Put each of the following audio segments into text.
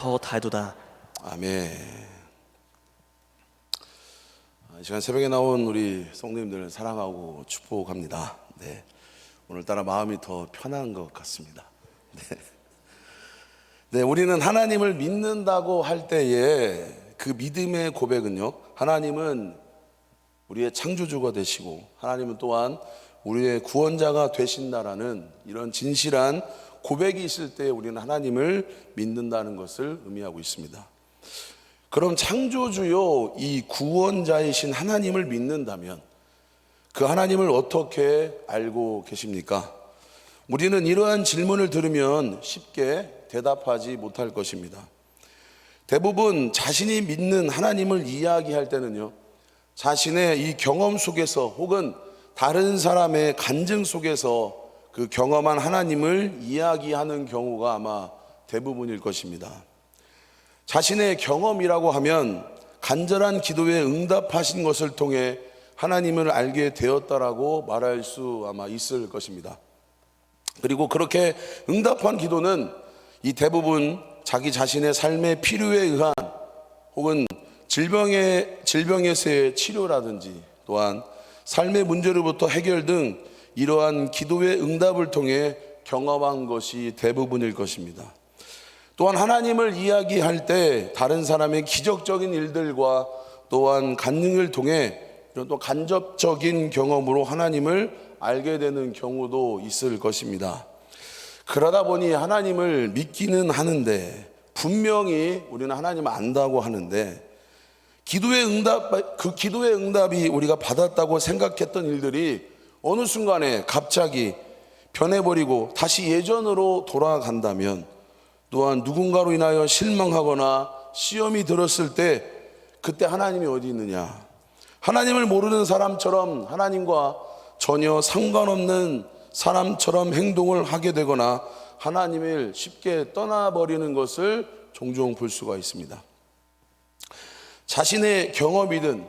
더 달도다. 아멘. 이 시간 새벽에 나온 우리 성도님들 사랑하고 축복합니다. 네, 오늘따라 마음이 더 편한 것 같습니다. 네, 우리는 하나님을 믿는다고 할 때에 그 믿음의 고백은요, 하나님은 우리의 창조주가 되시고 하나님은 또한 우리의 구원자가 되신다라는 이런 진실한 고백이 있을 때 우리는 하나님을 믿는다는 것을 의미하고 있습니다. 그럼 창조주요 이 구원자이신 하나님을 믿는다면 그 하나님을 어떻게 알고 계십니까? 우리는 이러한 질문을 들으면 쉽게 대답하지 못할 것입니다. 대부분 자신이 믿는 하나님을 이야기할 때는요, 자신의 이 경험 속에서 혹은 다른 사람의 간증 속에서 그 경험한 하나님을 이야기하는 경우가 아마 대부분일 것입니다. 자신의 경험이라고 하면 간절한 기도에 응답하신 것을 통해 하나님을 알게 되었다라고 말할 수 아마 있을 것입니다. 그리고 그렇게 응답한 기도는 이 대부분 자기 자신의 삶의 필요에 의한 혹은 질병에서의 치료라든지 또한 삶의 문제로부터 해결 등 이러한 기도의 응답을 통해 경험한 것이 대부분일 것입니다. 또한 하나님을 이야기할 때 다른 사람의 기적적인 일들과 또한 간증을 통해 이런 또 간접적인 경험으로 하나님을 알게 되는 경우도 있을 것입니다. 그러다 보니 하나님을 믿기는 하는데, 분명히 우리는 하나님을 안다고 하는데, 그 기도의 응답이 우리가 받았다고 생각했던 일들이 어느 순간에 갑자기 변해버리고 다시 예전으로 돌아간다면, 또한 누군가로 인하여 실망하거나 시험이 들었을 때 그때 하나님이 어디 있느냐, 하나님을 모르는 사람처럼 하나님과 전혀 상관없는 사람처럼 행동을 하게 되거나 하나님을 쉽게 떠나버리는 것을 종종 볼 수가 있습니다. 자신의 경험이든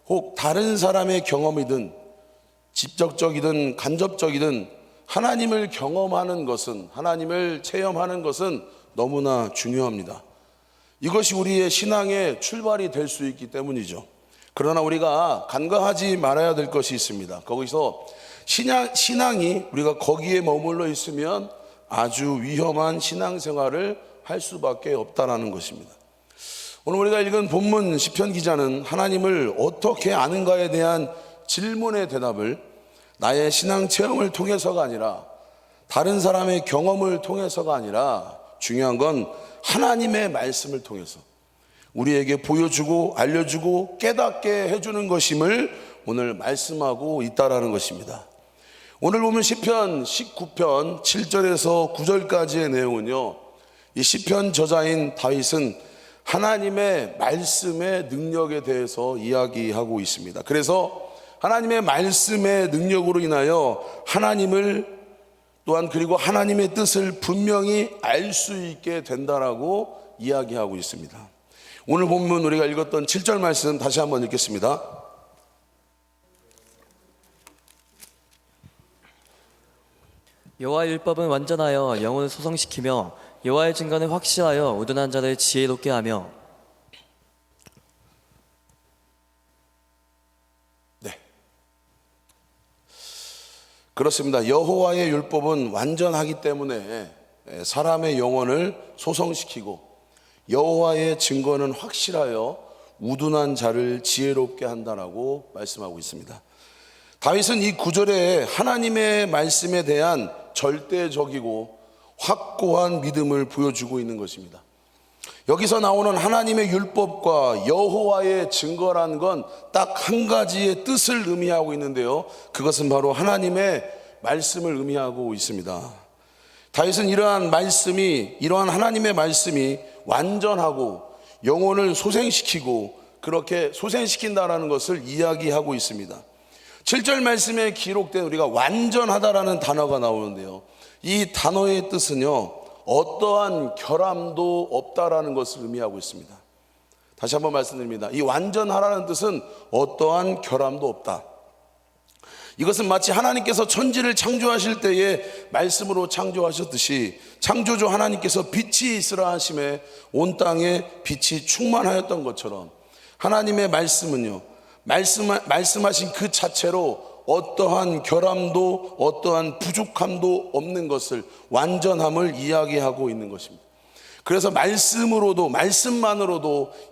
혹 다른 사람의 경험이든 직접적이든 간접적이든 하나님을 경험하는 것은, 하나님을 체험하는 것은 너무나 중요합니다. 이것이 우리의 신앙의 출발이 될 수 있기 때문이죠. 그러나 우리가 간과하지 말아야 될 것이 있습니다. 거기서 신앙이 우리가 거기에 머물러 있으면 아주 위험한 신앙생활을 할 수밖에 없다라는 것입니다. 오늘 우리가 읽은 본문 시편 기자는 하나님을 어떻게 아는가에 대한 질문의 대답을 나의 신앙 체험을 통해서가 아니라, 다른 사람의 경험을 통해서가 아니라, 중요한 건 하나님의 말씀을 통해서 우리에게 보여주고 알려주고 깨닫게 해주는 것임을 오늘 말씀하고 있다라는 것입니다. 오늘 보면 시편 19편 7절에서 9절까지의 내용은요, 이 시편 저자인 다윗은 하나님의 말씀의 능력에 대해서 이야기하고 있습니다. 그래서 하나님의 말씀의 능력으로 인하여 하나님을 또한 그리고 하나님의 뜻을 분명히 알 수 있게 된다라고 이야기하고 있습니다. 오늘 본문 우리가 읽었던 7절 말씀 다시 한번 읽겠습니다. 여호와의 율법은 완전하여 영혼을 소성시키며 여호와의 증거는 확실하여 우둔한 자를 지혜롭게 하며. 네, 그렇습니다. 여호와의 율법은 완전하기 때문에 사람의 영혼을 소성시키고 여호와의 증거는 확실하여 우둔한 자를 지혜롭게 한다라고 말씀하고 있습니다. 다윗은 이 구절에 하나님의 말씀에 대한 절대적이고 확고한 믿음을 보여주고 있는 것입니다. 여기서 나오는 하나님의 율법과 여호와의 증거라는 건 딱 한 가지의 뜻을 의미하고 있는데요, 그것은 바로 하나님의 말씀을 의미하고 있습니다. 다윗은 이러한 하나님의 말씀이 완전하고 영혼을 소생시키고 그렇게 소생시킨다라는 것을 이야기하고 있습니다. 7절 말씀에 기록된 우리가 완전하다라는 단어가 나오는데요, 이 단어의 뜻은요, 어떠한 결함도 없다라는 것을 의미하고 있습니다. 다시 한번 말씀드립니다. 이 완전하라는 뜻은 어떠한 결함도 없다. 이것은 마치 하나님께서 천지를 창조하실 때에 말씀으로 창조하셨듯이 창조주 하나님께서 빛이 있으라 하심에 온 땅에 빛이 충만하였던 것처럼 하나님의 말씀은요, 말씀하신 그 자체로 어떠한 결함도 어떠한 부족함도 없는 것을, 완전함을 이야기하고 있는 것입니다. 그래서 말씀만으로도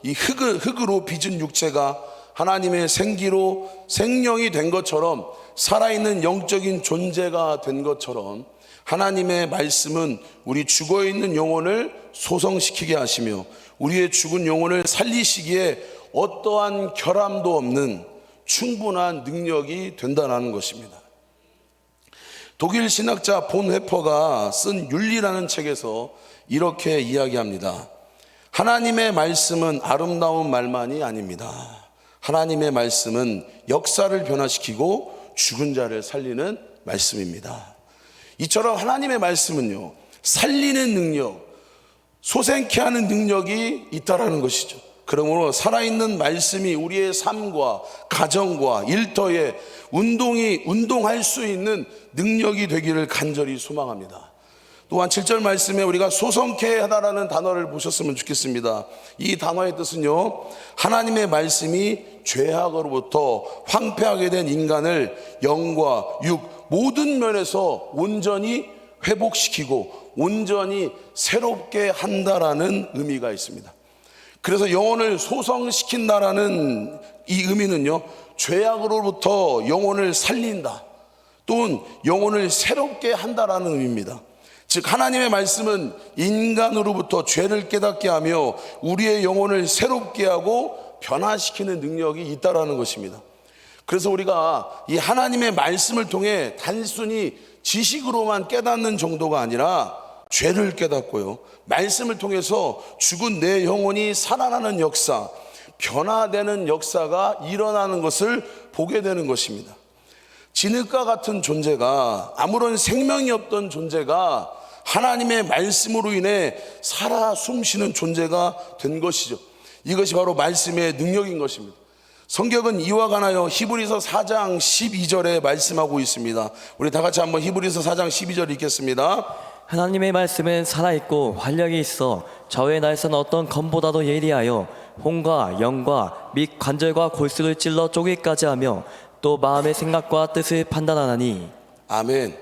이 흙으로 빚은 육체가 하나님의 생기로 생명이 된 것처럼, 살아있는 영적인 존재가 된 것처럼, 하나님의 말씀은 우리 죽어있는 영혼을 소성시키게 하시며 우리의 죽은 영혼을 살리시기에 어떠한 결함도 없는 충분한 능력이 된다는 것입니다. 독일 신학자 본 회퍼가 쓴 윤리라는 책에서 이렇게 이야기합니다. 하나님의 말씀은 아름다운 말만이 아닙니다. 하나님의 말씀은 역사를 변화시키고 죽은 자를 살리는 말씀입니다. 이처럼 하나님의 말씀은요, 살리는 능력, 소생케 하는 능력이 있다라는 것이죠. 그러므로 살아있는 말씀이 우리의 삶과 가정과 일터에 운동할 수 있는 능력이 되기를 간절히 소망합니다. 또한 7절 말씀에 우리가 소성케 하다라는 단어를 보셨으면 좋겠습니다. 이 단어의 뜻은요, 하나님의 말씀이 죄악으로부터 황폐하게 된 인간을 영과 육 모든 면에서 온전히 회복시키고 온전히 새롭게 한다라는 의미가 있습니다. 그래서 영혼을 소성시킨다라는 이 의미는요, 죄악으로부터 영혼을 살린다, 또는 영혼을 새롭게 한다라는 의미입니다. 즉 하나님의 말씀은 인간으로부터 죄를 깨닫게 하며 우리의 영혼을 새롭게 하고 변화시키는 능력이 있다라는 것입니다. 그래서 우리가 이 하나님의 말씀을 통해 단순히 지식으로만 깨닫는 정도가 아니라 죄를 깨닫고요, 말씀을 통해서 죽은 내 영혼이 살아나는 역사, 변화되는 역사가 일어나는 것을 보게 되는 것입니다. 진흙과 같은 존재가, 아무런 생명이 없던 존재가 하나님의 말씀으로 인해 살아 숨쉬는 존재가 된 것이죠. 이것이 바로 말씀의 능력인 것입니다. 성경은 이와 관하여 히브리서 4장 12절에 말씀하고 있습니다. 우리 다 같이 한번 히브리서 4장 12절 읽겠습니다. 하나님의 말씀은 살아있고 활력이 있어 저의 날선 어떤 검보다도 예리하여 혼과 영과 및 관절과 골수를 찔러 쪼개기까지 하며 또 마음의 생각과 뜻을 판단하나니. 아멘.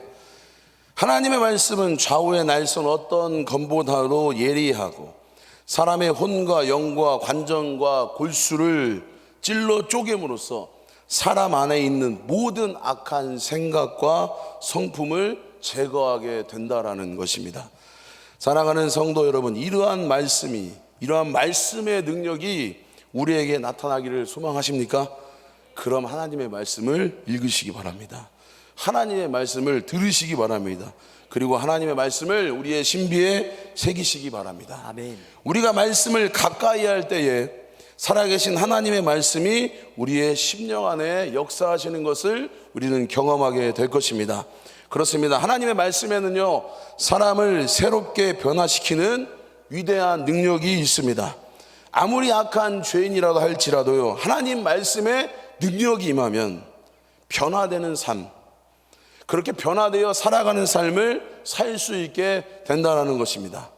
하나님의 말씀은 좌우의 날선 어떤 검보다도 예리하고 사람의 혼과 영과 관정과 골수를 찔러 쪼갰으로써 사람 안에 있는 모든 악한 생각과 성품을 제거하게 된다라는 것입니다. 사랑하는 성도 여러분, 이러한 말씀의 능력이 우리에게 나타나기를 소망하십니까? 그럼 하나님의 말씀을 읽으시기 바랍니다. 하나님의 말씀을 들으시기 바랍니다. 그리고 하나님의 말씀을 우리의 신비에 새기시기 바랍니다. 아멘. 우리가 말씀을 가까이 할 때에 살아계신 하나님의 말씀이 우리의 심령 안에 역사하시는 것을 우리는 경험하게 될 것입니다. 그렇습니다. 하나님의 말씀에는요, 사람을 새롭게 변화시키는 위대한 능력이 있습니다. 아무리 악한 죄인이라도 할지라도요, 하나님 말씀에 능력이 임하면 변화되는 삶, 그렇게 변화되어 살아가는 삶을 살 수 있게 된다는 것입니다.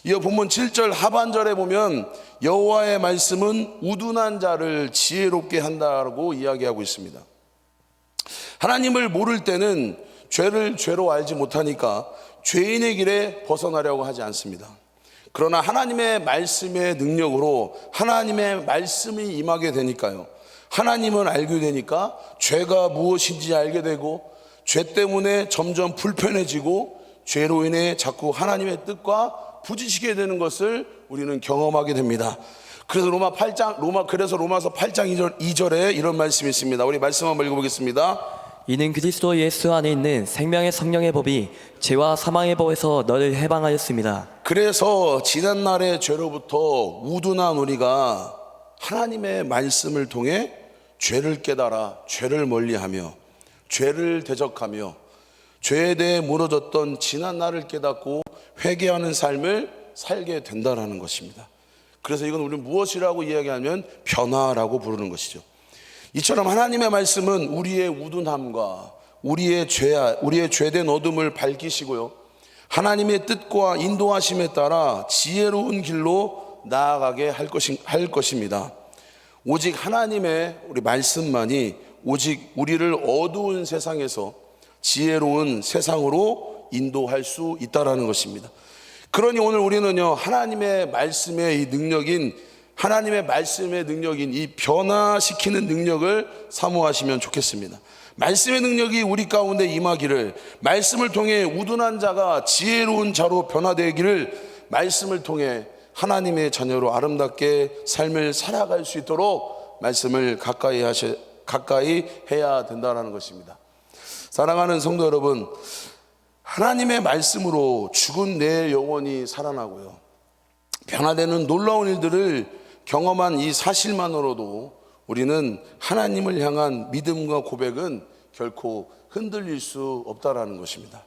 이어 본문 7절 하반절에 보면 여호와의 말씀은 우둔한 자를 지혜롭게 한다고 이야기하고 있습니다. 하나님을 모를 때는 죄를 죄로 알지 못하니까 죄인의 길에 벗어나려고 하지 않습니다. 그러나 하나님의 말씀의 능력으로 하나님의 말씀이 임하게 되니까요, 하나님을 알게 되니까 죄가 무엇인지 알게 되고, 죄 때문에 점점 불편해지고 죄로 인해 자꾸 하나님의 뜻과 부딪히게 되는 것을 우리는 경험하게 됩니다. 그래서 로마서 8장 2절에 이런 말씀이 있습니다. 우리 말씀 한번 읽어보겠습니다. 이는 그리스도 예수 안에 있는 생명의 성령의 법이 죄와 사망의 법에서 너를 해방하였습니다. 그래서 지난날의 죄로부터 우둔한 우리가 하나님의 말씀을 통해 죄를 깨달아 죄를 멀리하며 죄를 대적하며 죄에 대해 무너졌던 지난날을 깨닫고 회개하는 삶을 살게 된다는 것입니다. 그래서 이건 우리는 무엇이라고 이야기하면 변화라고 부르는 것이죠. 이처럼 하나님의 말씀은 우리의 우둔함과 우리의 죄된 어둠을 밝히시고요, 하나님의 뜻과 인도하심에 따라 지혜로운 길로 나아가게 할 것입니다. 오직 하나님의 우리 말씀만이 오직 우리를 어두운 세상에서 지혜로운 세상으로 인도할 수 있다라는 것입니다. 그러니 오늘 우리는요, 하나님의 말씀의 능력인 이 변화시키는 능력을 사모하시면 좋겠습니다. 말씀의 능력이 우리 가운데 임하기를, 말씀을 통해 우둔한 자가 지혜로운 자로 변화되기를, 말씀을 통해 하나님의 자녀로 아름답게 삶을 살아갈 수 있도록 말씀을 가까이 해야 된다는 것입니다. 사랑하는 성도 여러분, 하나님의 말씀으로 죽은 내 영혼이 살아나고요, 변화되는 놀라운 일들을 경험한 이 사실만으로도 우리는 하나님을 향한 믿음과 고백은 결코 흔들릴 수 없다라는 것입니다.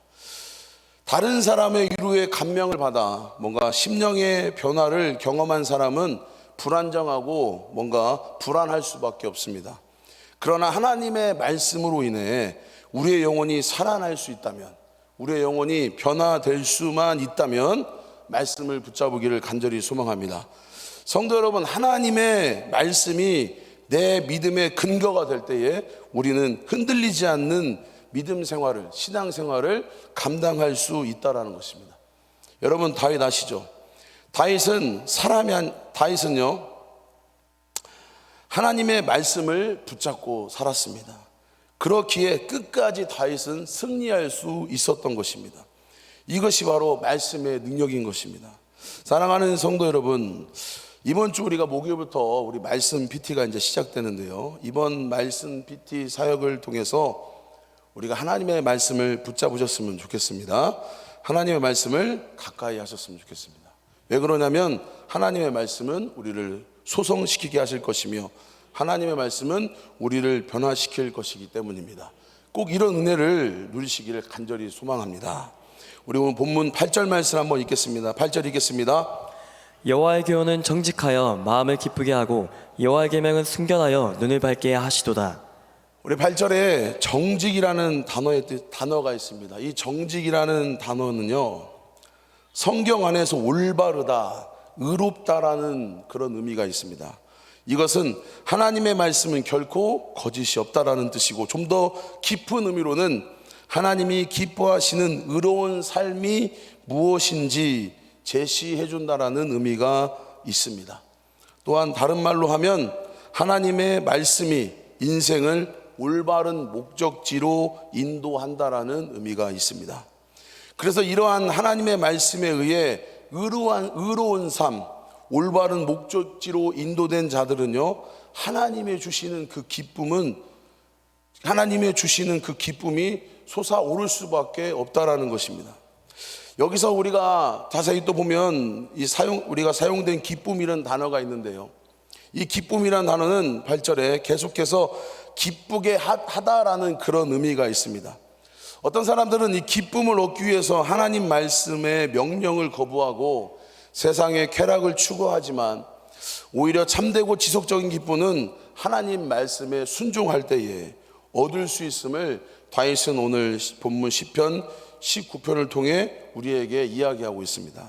다른 사람의 위로에 감명을 받아 뭔가 심령의 변화를 경험한 사람은 불안정하고 뭔가 불안할 수밖에 없습니다. 그러나 하나님의 말씀으로 인해 우리의 영혼이 살아날 수 있다면, 우리의 영혼이 변화될 수만 있다면 말씀을 붙잡으기를 간절히 소망합니다. 성도 여러분, 하나님의 말씀이 내 믿음의 근거가 될 때에 우리는 흔들리지 않는 믿음 생활을, 신앙 생활을 감당할 수 있다라는 것입니다. 여러분, 다윗 아시죠? 다윗은요, 하나님의 말씀을 붙잡고 살았습니다. 그렇기에 끝까지 다윗은 승리할 수 있었던 것입니다. 이것이 바로 말씀의 능력인 것입니다. 사랑하는 성도 여러분, 이번 주 우리가 목요일부터 우리 말씀 PT가 이제 시작되는데요, 이번 말씀 PT 사역을 통해서 우리가 하나님의 말씀을 붙잡으셨으면 좋겠습니다. 하나님의 말씀을 가까이 하셨으면 좋겠습니다. 왜 그러냐면 하나님의 말씀은 우리를 소성시키게 하실 것이며 하나님의 말씀은 우리를 변화시킬 것이기 때문입니다. 꼭 이런 은혜를 누리시기를 간절히 소망합니다. 우리 오늘 본문 8절 말씀 한번 읽겠습니다. 8절 읽겠습니다. 여호와의 교훈은 정직하여 마음을 기쁘게 하고 여호와의 계명은 순결하여 눈을 밝게 하시도다. 우리 8절에 정직이라는 단어가 있습니다. 이 정직이라는 단어는요, 성경 안에서 올바르다, 의롭다라는 그런 의미가 있습니다. 이것은 하나님의 말씀은 결코 거짓이 없다라는 뜻이고, 좀 더 깊은 의미로는 하나님이 기뻐하시는 의로운 삶이 무엇인지 제시해 준다라는 의미가 있습니다. 또한 다른 말로 하면 하나님의 말씀이 인생을 올바른 목적지로 인도한다라는 의미가 있습니다. 그래서 이러한 하나님의 말씀에 의해 의로운 삶, 올바른 목적지로 인도된 자들은요, 하나님의 주시는 그 기쁨이 솟아오를 수밖에 없다라는 것입니다. 여기서 우리가 자세히 또 보면 우리가 사용된 기쁨이라는 단어가 있는데요, 이 기쁨이라는 단어는 8절에 계속해서 기쁘게 하다라는 그런 의미가 있습니다. 어떤 사람들은 이 기쁨을 얻기 위해서 하나님 말씀의 명령을 거부하고 세상의 쾌락을 추구하지만, 오히려 참되고 지속적인 기쁨은 하나님 말씀에 순종할 때에 얻을 수 있음을 다윗은 오늘 본문 시편 19편을 통해 우리에게 이야기하고 있습니다.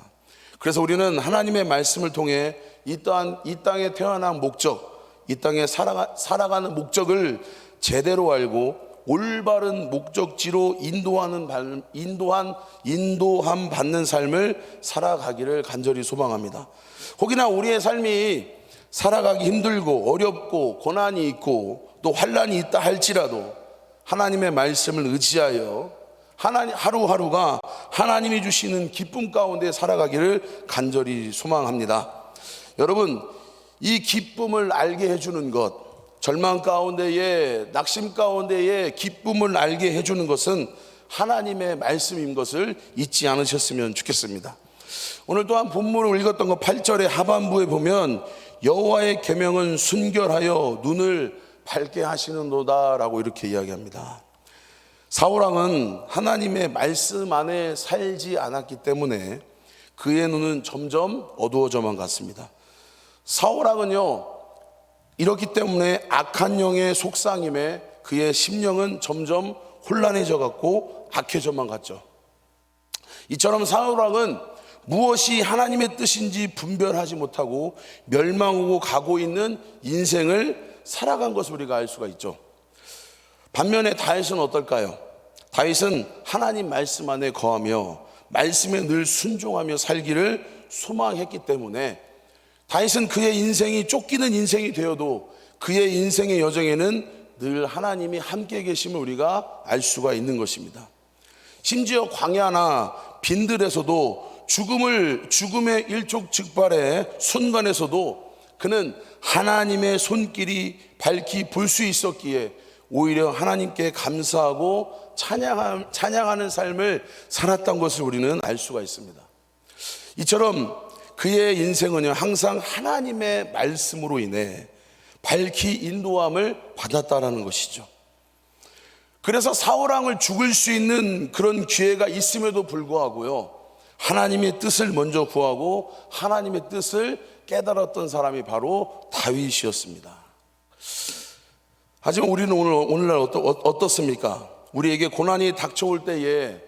그래서 우리는 하나님의 말씀을 통해 이 땅에 태어난 목적, 이 땅에 살아가는 목적을 제대로 알고 올바른 목적지로 인도함 받는 삶을 살아가기를 간절히 소망합니다. 혹이나 우리의 삶이 살아가기 힘들고 어렵고 고난이 있고 또 환난이 있다 할지라도 하나님의 말씀을 의지하여 하루하루가 하나님이 주시는 기쁨 가운데 살아가기를 간절히 소망합니다. 여러분, 이 기쁨을 알게 해주는 것, 절망 가운데에, 낙심 가운데에 기쁨을 알게 해주는 것은 하나님의 말씀인 것을 잊지 않으셨으면 좋겠습니다. 오늘 또한 본문을 읽었던 것 8절의 하반부에 보면 여호와의 계명은 순결하여 눈을 밝게 하시는도다 라고 이렇게 이야기합니다. 사울왕은 하나님의 말씀 안에 살지 않았기 때문에 그의 눈은 점점 어두워져만 갔습니다. 사울왕은요, 이렇기 때문에 악한 영의 속상임에 그의 심령은 점점 혼란해져 갔고 악해져만 갔죠. 이처럼 사울왕은 무엇이 하나님의 뜻인지 분별하지 못하고 멸망하고 가고 있는 인생을 살아간 것을 우리가 알 수가 있죠. 반면에 다윗은 어떨까요? 다윗은 하나님 말씀 안에 거하며 말씀에 늘 순종하며 살기를 소망했기 때문에 다윗은 그의 인생이 쫓기는 인생이 되어도 그의 인생의 여정에는 늘 하나님이 함께 계심을 우리가 알 수가 있는 것입니다. 심지어 광야나 빈들에서도 죽음의 일촉즉발의 순간에서도 그는 하나님의 손길이 밝히 볼 수 있었기에 오히려 하나님께 감사하고 찬양하는 삶을 살았던 것을 우리는 알 수가 있습니다. 이처럼 그의 인생은 항상 하나님의 말씀으로 인해 밝히 인도함을 받았다라는 것이죠. 그래서 사울왕을 죽일 수 있는 그런 기회가 있음에도 불구하고요, 하나님의 뜻을 먼저 구하고 하나님의 뜻을 깨달았던 사람이 바로 다윗이었습니다. 하지만 우리는 오늘날 어떻습니까? 우리에게 고난이 닥쳐올 때에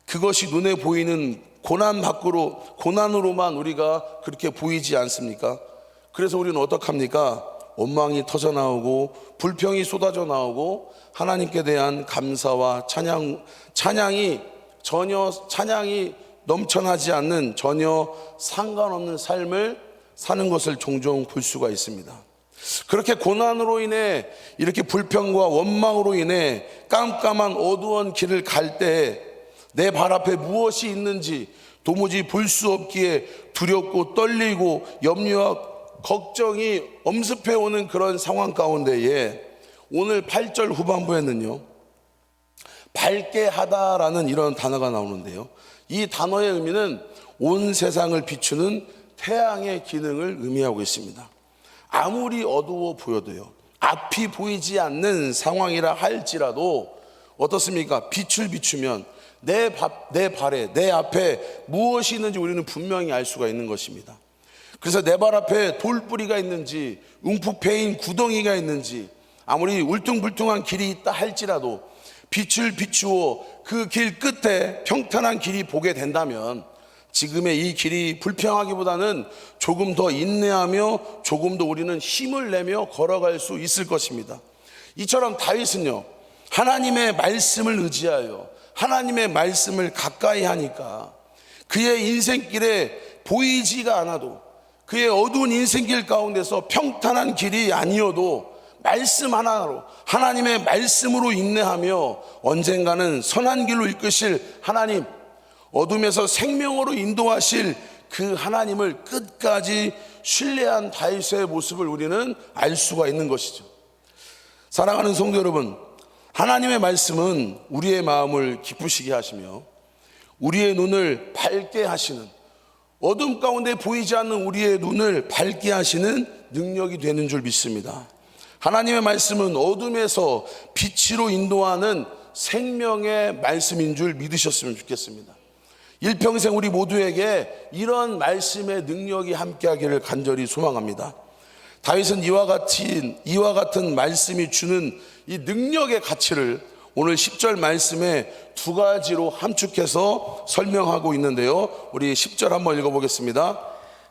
그것이 눈에 보이는 고난으로만 우리가 그렇게 보이지 않습니까? 그래서 우리는 어떡합니까? 원망이 터져 나오고 불평이 쏟아져 나오고 하나님께 대한 감사와 찬양이 넘쳐나지 않는 전혀 상관없는 삶을 사는 것을 종종 볼 수가 있습니다. 그렇게 고난으로 인해 이렇게 불평과 원망으로 인해 깜깜한 어두운 길을 갈 때 내 발 앞에 무엇이 있는지 도무지 볼 수 없기에 두렵고 떨리고 염려와 걱정이 엄습해 오는 그런 상황 가운데에 오늘 8절 후반부에는요, 밝게 하다라는 이런 단어가 나오는데요, 이 단어의 의미는 온 세상을 비추는 태양의 기능을 의미하고 있습니다. 아무리 어두워 보여도요, 앞이 보이지 않는 상황이라 할지라도 어떻습니까? 빛을 비추면 내 발에, 내 앞에 무엇이 있는지 우리는 분명히 알 수가 있는 것입니다. 그래서 내 발 앞에 돌뿌리가 있는지 움푹 패인 구덩이가 있는지 아무리 울퉁불퉁한 길이 있다 할지라도 빛을 비추어 그 길 끝에 평탄한 길이 보게 된다면 지금의 이 길이 불평하기보다는 조금 더 인내하며 조금 더 우리는 힘을 내며 걸어갈 수 있을 것입니다. 이처럼 다윗은요, 하나님의 말씀을 의지하여 하나님의 말씀을 가까이 하니까 그의 인생길에 보이지가 않아도 그의 어두운 인생길 가운데서 평탄한 길이 아니어도 말씀 하나로 하나님의 말씀으로 인내하며 언젠가는 선한 길로 이끄실 하나님, 어둠에서 생명으로 인도하실 그 하나님을 끝까지 신뢰한 다윗의 모습을 우리는 알 수가 있는 것이죠. 사랑하는 성도 여러분, 하나님의 말씀은 우리의 마음을 기쁘시게 하시며 우리의 눈을 밝게 하시는, 어둠 가운데 보이지 않는 우리의 눈을 밝게 하시는 능력이 되는 줄 믿습니다. 하나님의 말씀은 어둠에서 빛으로 인도하는 생명의 말씀인 줄 믿으셨으면 좋겠습니다. 일평생 우리 모두에게 이런 말씀의 능력이 함께하기를 간절히 소망합니다. 다윗은 이와 같은 말씀이 주는 이 능력의 가치를 오늘 10절 말씀에 두 가지로 함축해서 설명하고 있는데요, 우리 10절 한번 읽어보겠습니다.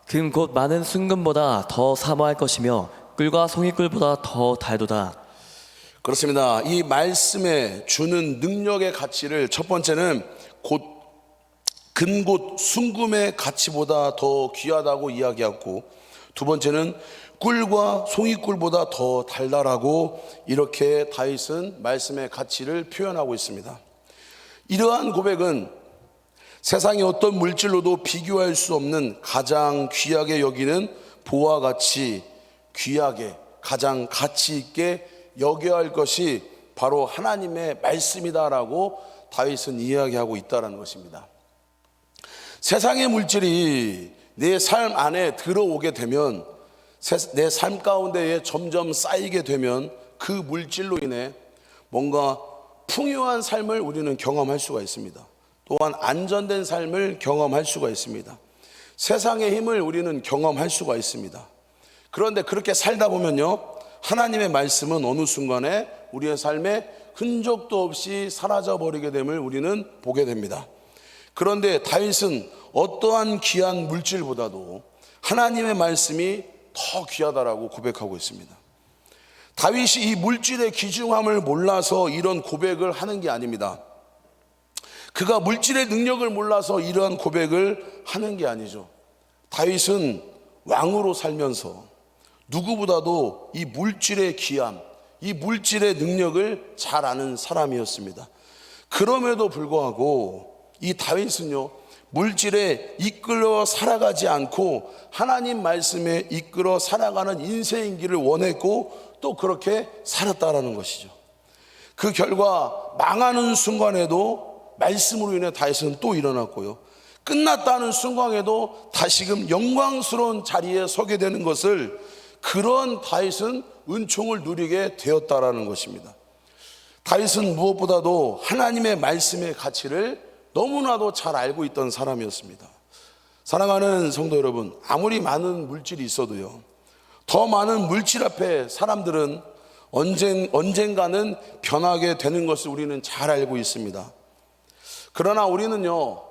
금 곧 많은 순금보다 더 사모할 것이며 꿀과 송이꿀보다 더 달도다. 그렇습니다. 이 말씀에 주는 능력의 가치를 첫 번째는 금곧 순금의 가치보다 더 귀하다고 이야기하고, 두 번째는 꿀과 송이꿀보다 더 달달하고, 이렇게 다윗은 말씀의 가치를 표현하고 있습니다. 이러한 고백은 세상의 어떤 물질로도 비교할 수 없는 가장 귀하게 여기는 보화 같이 귀하게 가장 가치 있게 여겨야 할 것이 바로 하나님의 말씀이다라고 다윗은 이야기하고 있다는 것입니다. 세상의 물질이 내 삶 안에 들어오게 되면, 내 삶 가운데에 점점 쌓이게 되면 그 물질로 인해 뭔가 풍요한 삶을 우리는 경험할 수가 있습니다. 또한 안전된 삶을 경험할 수가 있습니다. 세상의 힘을 우리는 경험할 수가 있습니다. 그런데 그렇게 살다 보면요, 하나님의 말씀은 어느 순간에 우리의 삶에 흔적도 없이 사라져 버리게 됨을 우리는 보게 됩니다. 그런데 다윗은 어떠한 귀한 물질보다도 하나님의 말씀이 더 귀하다라고 고백하고 있습니다. 다윗이 이 물질의 귀중함을 몰라서 이런 고백을 하는 게 아닙니다. 그가 물질의 능력을 몰라서 이러한 고백을 하는 게 아니죠. 다윗은 왕으로 살면서 누구보다도 이 물질의 귀함, 이 물질의 능력을 잘 아는 사람이었습니다. 그럼에도 불구하고 이 다윗은요, 물질에 이끌어 살아가지 않고 하나님 말씀에 이끌어 살아가는 인생의 길을 원했고 또 그렇게 살았다라는 것이죠. 그 결과 망하는 순간에도 말씀으로 인해 다윗은 또 일어났고요, 끝났다는 순간에도 다시금 영광스러운 자리에 서게 되는 것을, 그런 다윗은 은총을 누리게 되었다라는 것입니다. 다윗은 무엇보다도 하나님의 말씀의 가치를 너무나도 잘 알고 있던 사람이었습니다. 사랑하는 성도 여러분, 아무리 많은 물질이 있어도요, 더 많은 물질 앞에 사람들은 언젠가는 변하게 되는 것을 우리는 잘 알고 있습니다. 그러나 우리는요,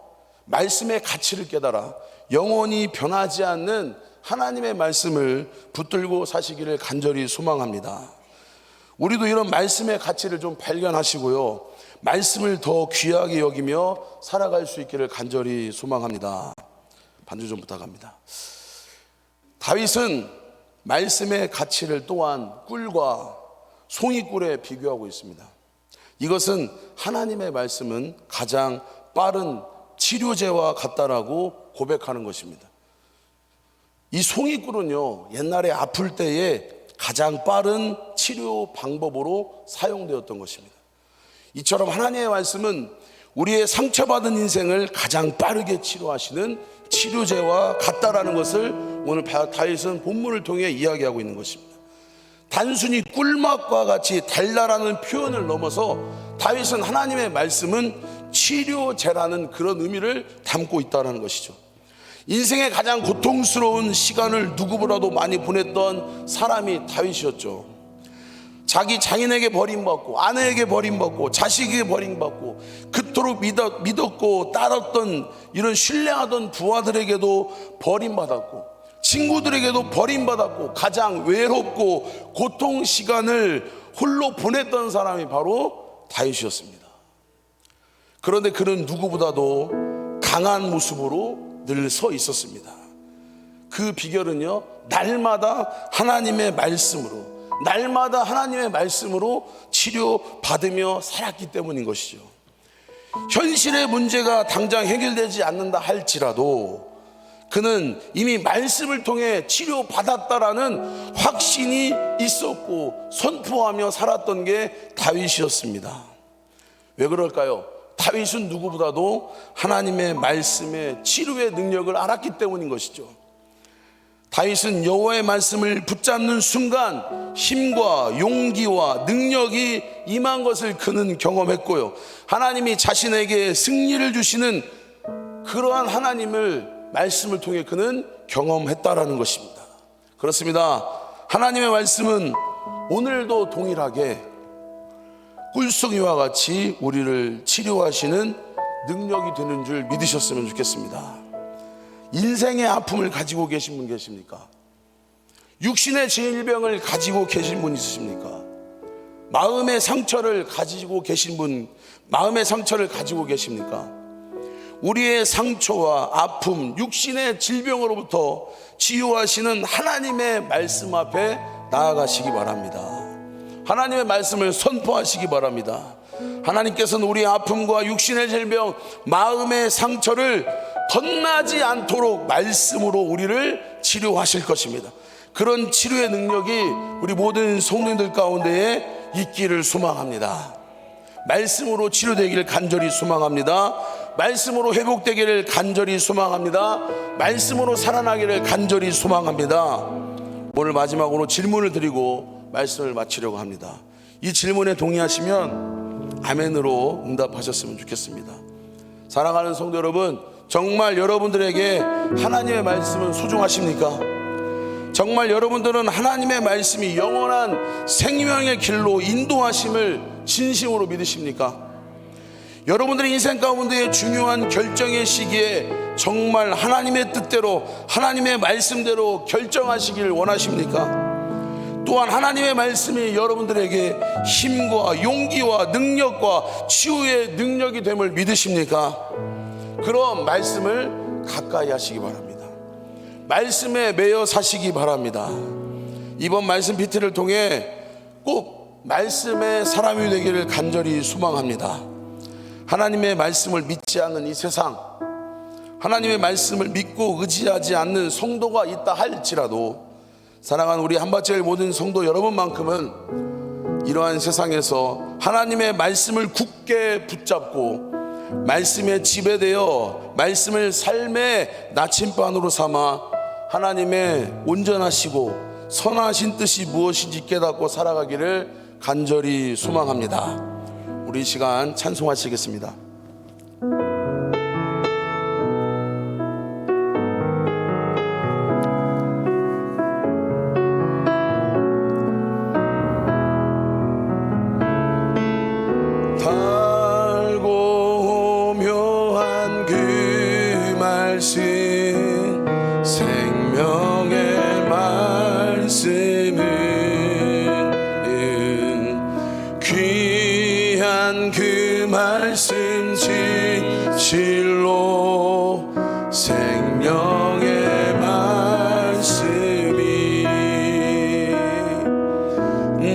말씀의 가치를 깨달아 영원히 변하지 않는 하나님의 말씀을 붙들고 사시기를 간절히 소망합니다. 우리도 이런 말씀의 가치를 좀 발견하시고요, 말씀을 더 귀하게 여기며 살아갈 수 있기를 간절히 소망합니다. 반주 좀 부탁합니다. 다윗은 말씀의 가치를 또한 꿀과 송이꿀에 비교하고 있습니다. 이것은 하나님의 말씀은 가장 빠른 치료제와 같다라고 고백하는 것입니다. 이 송이꿀은요, 옛날에 아플 때에 가장 빠른 치료 방법으로 사용되었던 것입니다. 이처럼 하나님의 말씀은 우리의 상처받은 인생을 가장 빠르게 치료하시는 치료제와 같다라는 것을 오늘 다윗은 본문을 통해 이야기하고 있는 것입니다. 단순히 꿀맛과 같이 달달하는 표현을 넘어서 다윗은 하나님의 말씀은 치료제라는 그런 의미를 담고 있다는 것이죠. 인생의 가장 고통스러운 시간을 누구보다도 많이 보냈던 사람이 다윗이었죠. 자기 장인에게 버림받고, 아내에게 버림받고, 자식에게 버림받고, 그토록 믿었고 따랐던, 이런 신뢰하던 부하들에게도 버림받았고, 친구들에게도 버림받았고, 가장 외롭고 고통 시간을 홀로 보냈던 사람이 바로 다윗이었습니다. 그런데 그는 누구보다도 강한 모습으로 늘 서 있었습니다. 그 비결은요, 날마다 하나님의 말씀으로, 날마다 하나님의 말씀으로 치료받으며 살았기 때문인 것이죠. 현실의 문제가 당장 해결되지 않는다 할지라도 그는 이미 말씀을 통해 치료받았다라는 확신이 있었고 선포하며 살았던 게 다윗이었습니다. 왜 그럴까요? 다윗은 누구보다도 하나님의 말씀의 치료의 능력을 알았기 때문인 것이죠. 다윗은 여호와의 말씀을 붙잡는 순간 힘과 용기와 능력이 임한 것을 그는 경험했고요, 하나님이 자신에게 승리를 주시는 그러한 하나님을 말씀을 통해 그는 경험했다라는 것입니다. 그렇습니다. 하나님의 말씀은 오늘도 동일하게 꿀송이와 같이 우리를 치료하시는 능력이 되는 줄 믿으셨으면 좋겠습니다. 인생의 아픔을 가지고 계신 분 계십니까? 육신의 질병을 가지고 계신 분 있으십니까? 마음의 상처를 가지고 계신 분, 마음의 상처를 가지고 계십니까? 우리의 상처와 아픔, 육신의 질병으로부터 치유하시는 하나님의 말씀 앞에 나아가시기 바랍니다. 하나님의 말씀을 선포하시기 바랍니다. 하나님께서는 우리의 아픔과 육신의 질병, 마음의 상처를 덧나지 않도록 말씀으로 우리를 치료하실 것입니다. 그런 치료의 능력이 우리 모든 성도님들 가운데에 있기를 소망합니다. 말씀으로 치료되기를 간절히 소망합니다. 말씀으로 회복되기를 간절히 소망합니다. 말씀으로 살아나기를 간절히 소망합니다. 오늘 마지막으로 질문을 드리고 말씀을 마치려고 합니다. 이 질문에 동의하시면 아멘으로 응답하셨으면 좋겠습니다. 사랑하는 성도 여러분, 정말 여러분들에게 하나님의 말씀은 소중하십니까? 정말 여러분들은 하나님의 말씀이 영원한 생명의 길로 인도하심을 진심으로 믿으십니까? 여러분들의 인생 가운데 중요한 결정의 시기에 정말 하나님의 뜻대로, 하나님의 말씀대로 결정하시길 원하십니까? 또한 하나님의 말씀이 여러분들에게 힘과 용기와 능력과 치유의 능력이 됨을 믿으십니까? 그런 말씀을 가까이 하시기 바랍니다. 말씀에 매여 사시기 바랍니다. 이번 말씀 PT를 통해 꼭 말씀의 사람이 되기를 간절히 소망합니다. 하나님의 말씀을 믿지 않는 이 세상, 하나님의 말씀을 믿고 의지하지 않는 성도가 있다 할지라도 사랑하는 우리 한밭제일 모든 성도 여러분만큼은 이러한 세상에서 하나님의 말씀을 굳게 붙잡고 말씀에 지배되어 말씀을 삶의 나침반으로 삼아 하나님의 온전하시고 선하신 뜻이 무엇인지 깨닫고 살아가기를 간절히 소망합니다. 우리 이 시간 찬송하시겠습니다. 달고 묘한 그 말씀, 생명의 말씀은 귀한 그 말씀 진실로 생명의 말씀이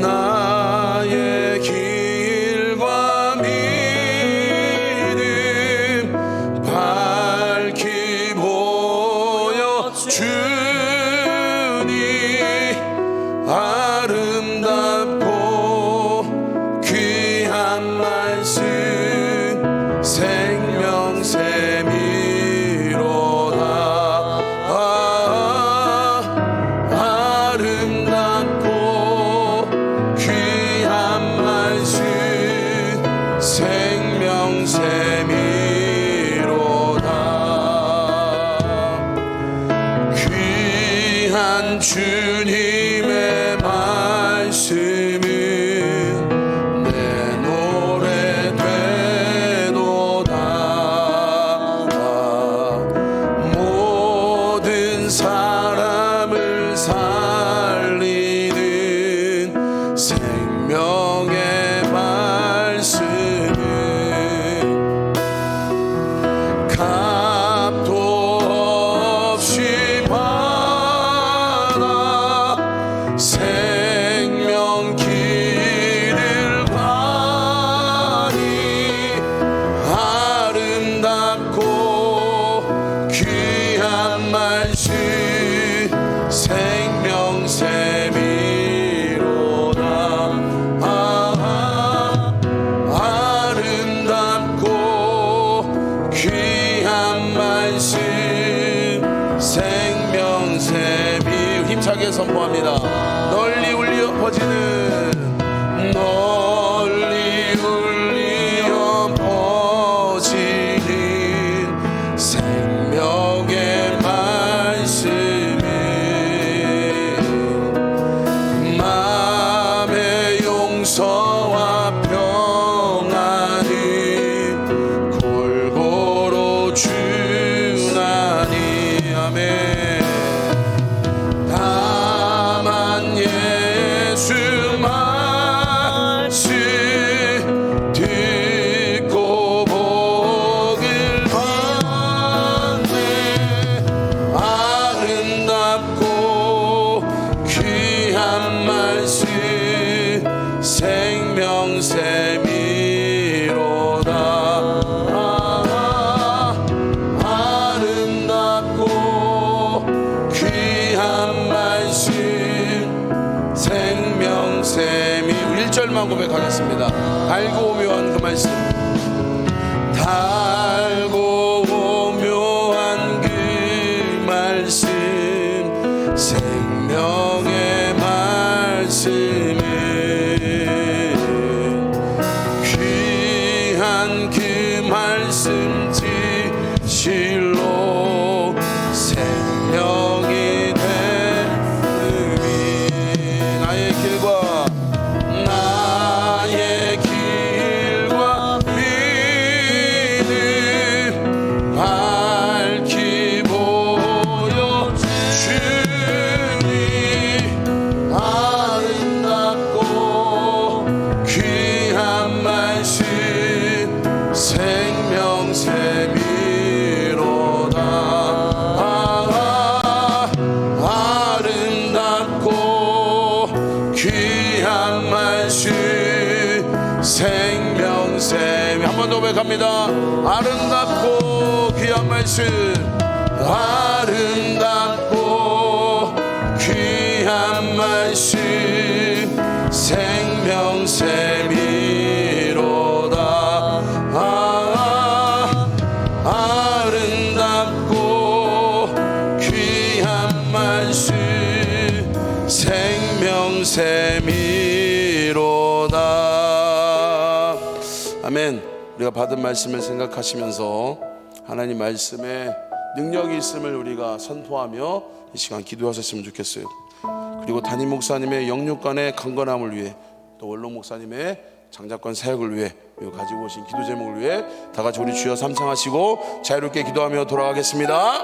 나의 길과 믿음 밝히 보여주니 아름답고 귀한 말씀 생명샘이로다. 아름답고 귀한 말씀 생명샘이로다. 귀한 주님의 말씀은 내 노래 되도다. 모든 사람을 살리는 생명의 말씀은 값도 없이 받아 생명 길을 가니 아름답고 귀한 말씀 생명샘이로다. 아름답고 귀한 말씀 생명샘이 힘차게 선포합니다. 널리 울려 퍼지는 널리 울려 퍼지는 생명의 말씀은 마음의 용서와 평안을 골고루 주나니. 아멘. 다만 예수 말씀 듣고 복을 받네. 아름답고 귀한 말씀 생명샘이로다. 아름답고 귀한 말씀 생명샘이. 1절만 고백하겠습니다. 달고 오묘한 그 말씀, 달고 오묘한 그 말씀 생명의 말씀은 귀한 그 말씀 진실로 생명이 되음이 나의 길과 믿음 고백합니다. 아름답고 귀한 말씀, 아름답고 귀한 말씀, 생명샘이로다. 아름답고 귀한 말씀, 생명샘이로다. 아멘. 우리가 받은 말씀을 생각하시면서 하나님 말씀에 능력이 있음을 우리가 선포하며 이 시간 기도하셨으면 좋겠어요. 그리고 담임 목사님의 영육간의 강건함을 위해, 또 원록 목사님의 장작관 사역을 위해, 그리고 가지고 오신 기도 제목을 위해 다 같이 우리 주여 삼창하시고 자유롭게 기도하며 돌아가겠습니다.